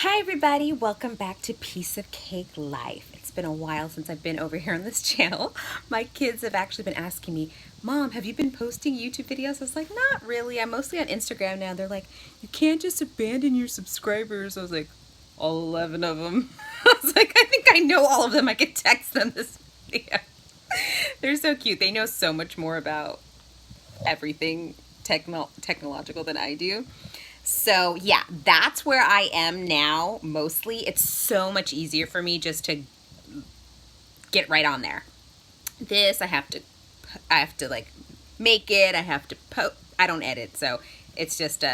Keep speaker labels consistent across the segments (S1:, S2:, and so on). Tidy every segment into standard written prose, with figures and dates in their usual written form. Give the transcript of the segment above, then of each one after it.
S1: Hi everybody, welcome back to Piece of Cake Life. It's been a while since I've been over here on this channel. My kids have actually been asking me, Mom, have you been posting YouTube videos? I was like, not really. I'm mostly on Instagram now. They're like, you can't just abandon your subscribers. I was like, all 11 of them. I was like, I think I know all of them. I could text them this video. They're so cute. They know so much more about everything technological than I do. So yeah, that's where I am now mostly. It's so much easier for me just to get right on there. This I have to like make it. I have to I don't edit, so it's just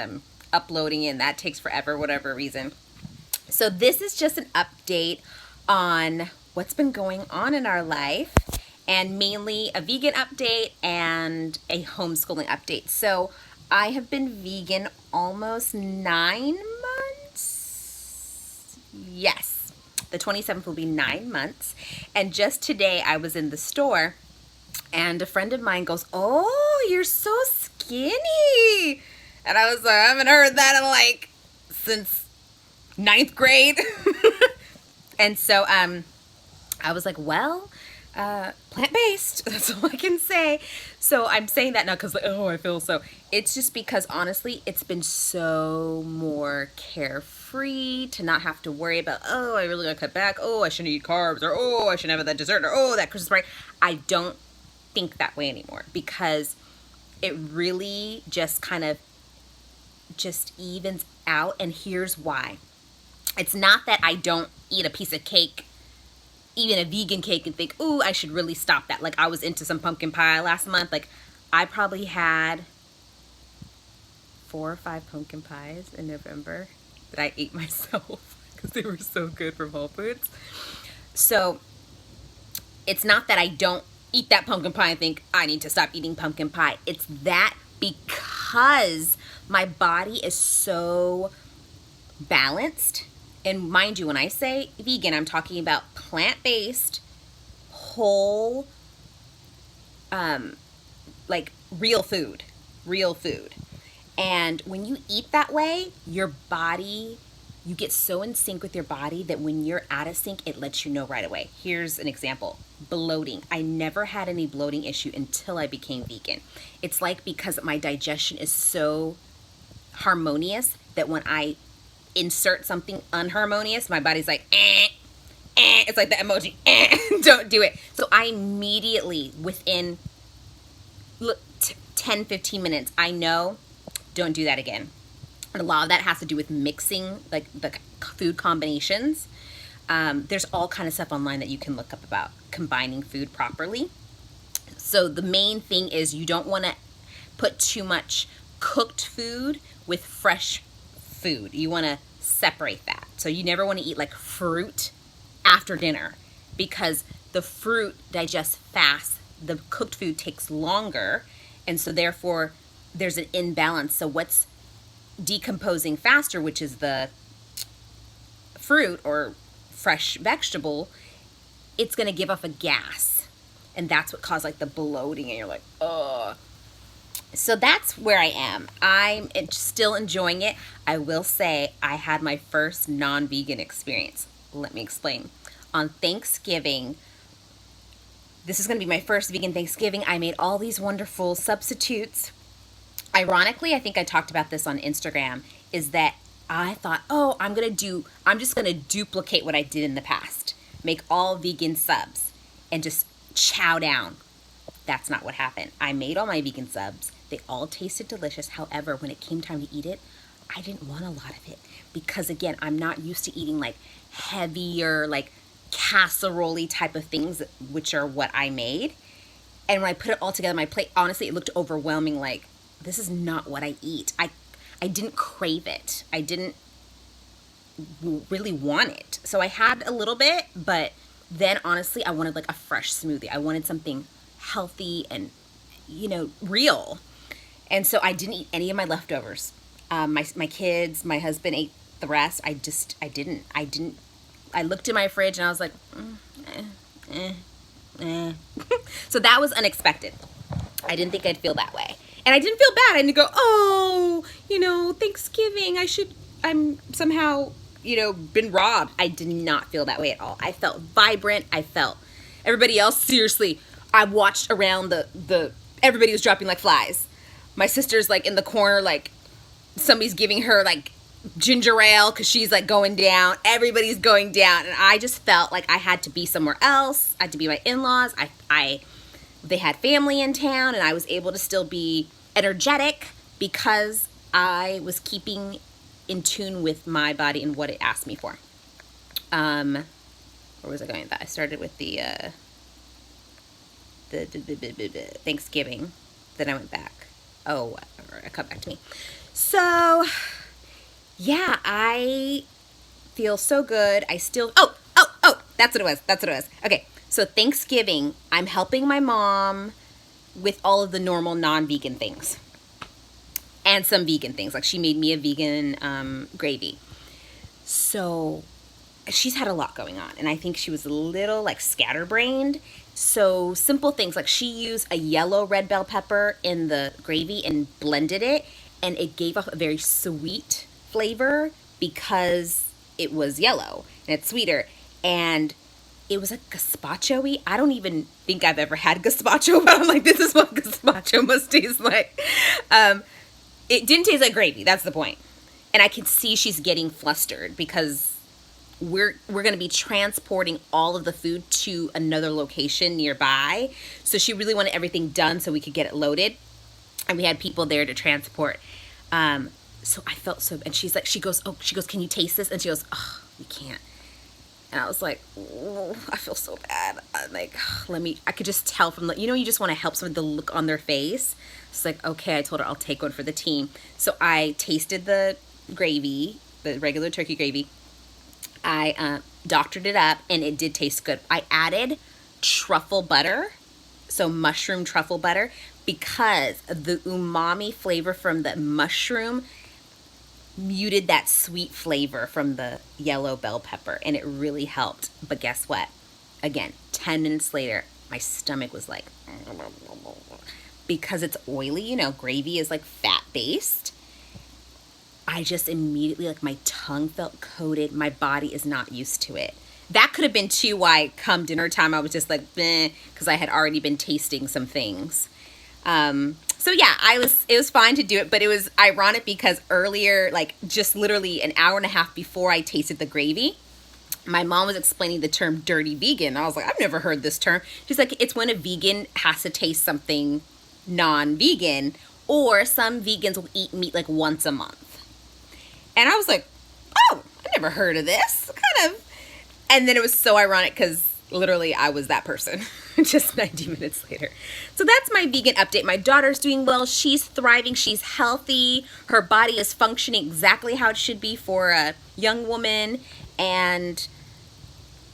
S1: uploading it, and that takes forever, whatever reason. So this is just an update on what's been going on in our life, and mainly a vegan update and a homeschooling update. So I have been vegan almost 9 months. Yes, the 27th will be 9 months. And just today I was in the store and a friend of mine goes, "Oh, you're so skinny." And I was like, I haven't heard that in like since ninth grade. And so I was like, well, plant-based, that's all I can say. So I'm saying that now because like, oh, I feel so. It's just because honestly, it's been so more carefree to not have to worry about, oh, I really gotta cut back. Oh, I shouldn't eat carbs, or oh, I shouldn't have that dessert, or oh, that Christmas party. I don't think that way anymore because it really just kind of just evens out. And here's why. It's not that I don't eat a piece of cake, even a vegan cake, and think, ooh, I should really stop that. Like I was into some pumpkin pie last month. Like I probably had 4 or 5 pumpkin pies in November that I ate myself because they were so good from Whole Foods. So it's not that I don't eat that pumpkin pie and think I need to stop eating pumpkin pie. It's that because my body is so balanced. And mind you, when I say vegan, I'm talking about plant-based, whole, like real food. And when you eat that way, your body, you get so in sync with your body that when you're out of sync, it lets you know right away. Here's an example. Bloating. I never had any bloating issue until I became vegan. It's like because my digestion is so harmonious that when I insert something unharmonious, my body's like, It's like the emoji, don't do it. So I immediately, within 10, 15 minutes, I know, don't do that again. And a lot of that has to do with mixing, like the food combinations. There's all kind of stuff online that you can look up about combining food properly. So the main thing is you don't want to put too much cooked food with fresh food. You want to separate that. So you never want to eat like fruit after dinner because the fruit digests fast. The cooked food takes longer. And so therefore there's an imbalance. So what's decomposing faster, which is the fruit or fresh vegetable, it's going to give off a gas. And that's what caused like the bloating and you're like, ugh. So that's where I am. I'm still enjoying it. I will say I had my first non-vegan experience. Let me explain. On Thanksgiving, this is going to be my first vegan Thanksgiving. I made all these wonderful substitutes. Ironically, I think I talked about this on Instagram, is that I thought, oh, I'm just going to duplicate what I did in the past. Make all vegan subs and just chow down. That's not what happened. I made all my vegan subs. They all tasted delicious. However, when it came time to eat it, I didn't want a lot of it because again, I'm not used to eating like heavier, like casserole-y type of things, which are what I made. And when I put it all together on my plate, honestly, it looked overwhelming. Like, this is not what I eat. I didn't crave it. I didn't really want it. So I had a little bit, but then honestly, I wanted like a fresh smoothie. I wanted something healthy and, real. And so I didn't eat any of my leftovers. My kids, my husband ate the rest. I didn't. I looked in my fridge and I was like, So that was unexpected. I didn't think I'd feel that way. And I didn't feel bad. I didn't go, oh, Thanksgiving, I'm somehow been robbed. I did not feel that way at all. I felt vibrant. I felt everybody else, seriously, I watched around everybody was dropping like flies. My sister's like in the corner, like somebody's giving her like ginger ale because she's like going down. Everybody's going down. And I just felt like I had to be somewhere else. I had to be my in-laws. They had family in town, and I was able to still be energetic because I was keeping in tune with my body and what it asked me for. Where was I going with that? I started with the Thanksgiving. Then I went back. Oh, whatever. It come back to me. So, yeah, I feel so good. I still, oh, that's what it was. Okay, so Thanksgiving, I'm helping my mom with all of the normal non-vegan things. And some vegan things. Like, she made me a vegan gravy. So, she's had a lot going on. And I think she was a little, like, scatterbrained. So, simple things. Like, she used a yellow red bell pepper in the gravy and blended it. And it gave off a very sweet flavor because it was yellow. And it's sweeter. And it was like gazpacho-y. I don't even think I've ever had gazpacho, but I'm like, this is what gazpacho must taste like. It didn't taste like gravy. That's the point. And I can see she's getting flustered because we're going to be transporting all of the food to another location nearby. So she really wanted everything done so we could get it loaded. And we had people there to transport. So I felt so, and she goes, can you taste this? And she goes, oh, we can't. And I was like, oh, I feel so bad. I'm like, I could just tell from you just want to help someone, the look on their face. It's like, okay, I told her I'll take one for the team. So I tasted the gravy, the regular turkey gravy. I doctored it up, and it did taste good. I added truffle butter, so mushroom truffle butter, because the umami flavor from the mushroom muted that sweet flavor from the yellow bell pepper, and it really helped. But guess what? Again, 10 minutes later, my stomach was like, because it's oily, gravy is like fat-based. I just immediately, like, my tongue felt coated. My body is not used to it. That could have been too why come dinner time I was just like, because I had already been tasting some things. So yeah, it was fine to do it, but it was ironic because earlier, like just literally an hour and a half before I tasted the gravy, my mom was explaining the term dirty vegan. I was like, I've never heard this term. She's like, it's when a vegan has to taste something non-vegan, or some vegans will eat meat like once a month. And I was like, oh, I never heard of this. Kind of. And then it was so ironic because literally I was that person just 90 minutes later. So that's my vegan update. My daughter's doing well. She's thriving. She's healthy. Her body is functioning exactly how it should be for a young woman. And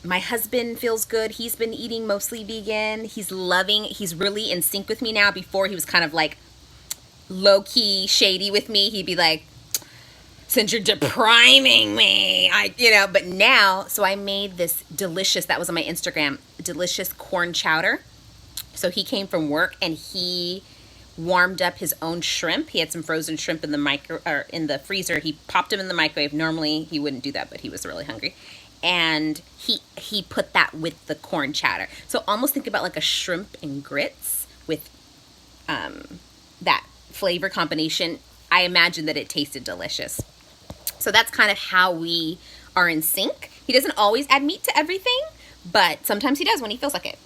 S1: my husband feels good. He's been eating mostly vegan. He's really in sync with me now. Before he was kind of like low-key shady with me. He'd be like, since you're depriving me, but now, so I made this delicious, that was on my Instagram, delicious corn chowder. So he came from work and he warmed up his own shrimp. He had some frozen shrimp in the freezer. He popped them in the microwave. Normally he wouldn't do that, but he was really hungry. And he put that with the corn chowder. So almost think about like a shrimp and grits with that flavor combination. I imagine that it tasted delicious. So that's kind of how we are in sync. He doesn't always add meat to everything, but sometimes he does when he feels like it.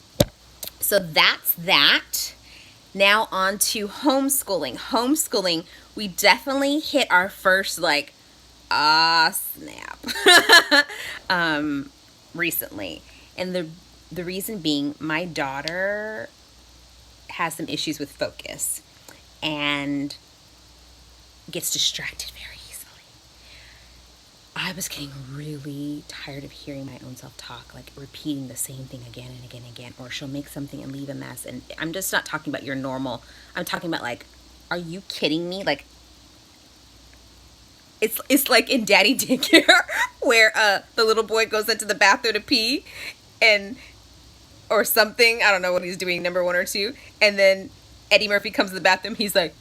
S1: So that's that. Now on to homeschooling. Homeschooling, we definitely hit our first snap recently. And the reason being, my daughter has some issues with focus and gets distracted very easily. I was getting really tired of hearing my own self-talk, like repeating the same thing again and again and again, or she'll make something and leave a mess. And I'm just not talking about your normal, I'm talking about like, are you kidding me? Like, it's like in Daddy Daycare where the little boy goes into the bathroom to pee or something. I don't know what he's doing, number 1 or 2. And then Eddie Murphy comes to the bathroom. He's like,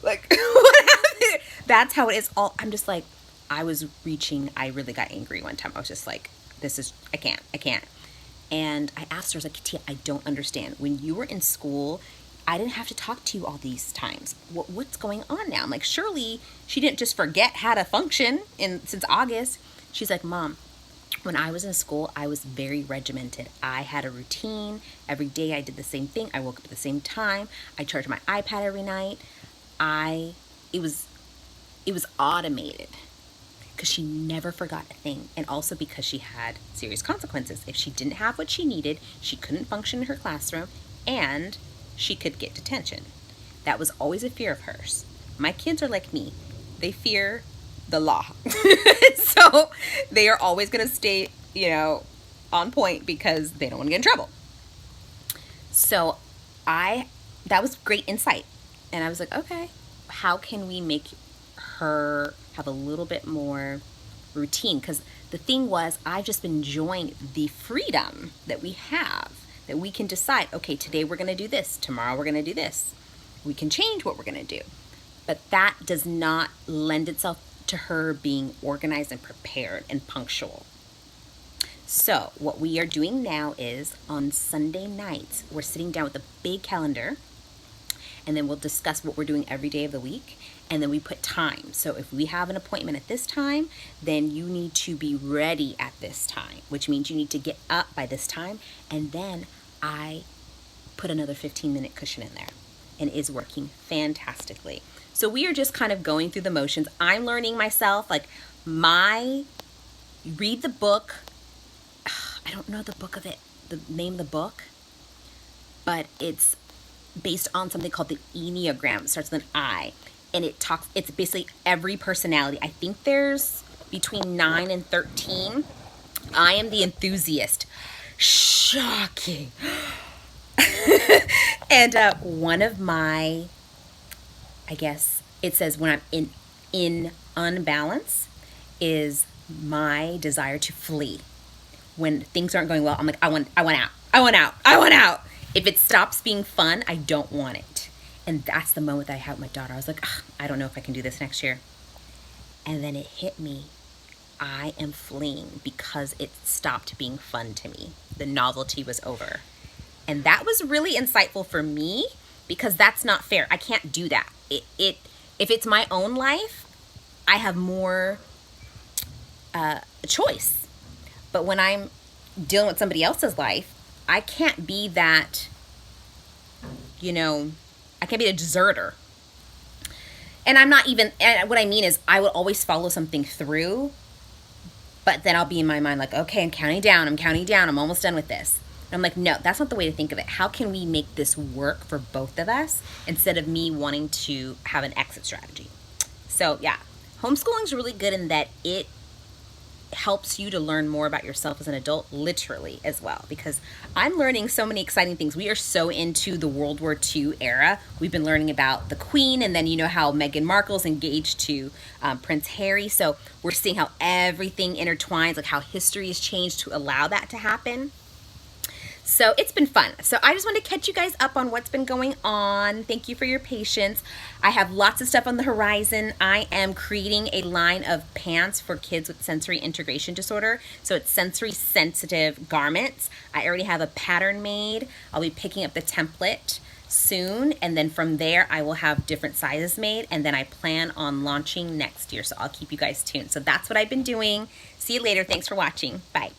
S1: what happened? That's how it is. I'm just like, I was reaching, I really got angry one time. I was just like, I can't. And I asked her, I was like, Tia, I don't understand. When you were in school, I didn't have to talk to you all these times. What's going on now? I'm like, surely she didn't just forget how to function since August. She's like, Mom, when I was in school, I was very regimented. I had a routine. Every day I did the same thing. I woke up at the same time. I charged my iPad every night. It was automated because she never forgot a thing. And also because she had serious consequences. If she didn't have what she needed, she couldn't function in her classroom and she could get detention. That was always a fear of hers. My kids are like me. They fear the law. So they are always going to stay, on point because they don't want to get in trouble. So that was great insight. And I was like, okay, how can we make her have a little bit more routine? Because the thing was, I've just been enjoying the freedom that we have, that we can decide, okay, today we're going to do this, tomorrow we're going to do this. We can change what we're going to do. But that does not lend itself to her being organized and prepared and punctual. So what we are doing now is on Sunday nights, we're sitting down with a big calendar, and then we'll discuss what we're doing every day of the week. And then we put time. So if we have an appointment at this time, then you need to be ready at this time, which means you need to get up by this time. And then I put another 15-minute cushion in there, and it is working fantastically. So we are just kind of going through the motions. I'm learning myself, read the book. I don't know the name of the book, but it's based on something called the Enneagram. It starts with an I, and it's basically every personality. I think there's between 9 and 13. I am the enthusiast. Shocking. And one of my, I guess it says when I'm in unbalance is my desire to flee. When things aren't going well, I'm like, I want out. If it stops being fun, I don't want it. And that's the moment that I had with my daughter. I was like, I don't know if I can do this next year. And then it hit me. I am fleeing because it stopped being fun to me. The novelty was over. And that was really insightful for me because that's not fair. I can't do that. If it's my own life, I have more choice. But when I'm dealing with somebody else's life, I can't be that, I can't be a deserter. And I'm not even, and what I mean is I will always follow something through, but then I'll be in my mind like, okay, I'm counting down, I'm almost done with this. And I'm like, no, that's not the way to think of it. How can we make this work for both of us instead of me wanting to have an exit strategy? So yeah, homeschooling is really good in that it helps you to learn more about yourself as an adult, literally as well, because I'm learning so many exciting things. We are so into the World War II era. We've been learning about the Queen, and then how Meghan Markle's engaged to Prince Harry. So we're seeing how everything intertwines, like how history has changed to allow that to happen. So it's been fun. So I just want to catch you guys up on what's been going on. Thank you for your patience. I have lots of stuff on the horizon. I am creating a line of pants for kids with sensory integration disorder. So it's sensory sensitive garments. I already have a pattern made. I'll be picking up the template soon, and then from there I will have different sizes made, and then I plan on launching next year. So I'll keep you guys tuned. So that's what I've been doing. See you later. Thanks for watching. Bye.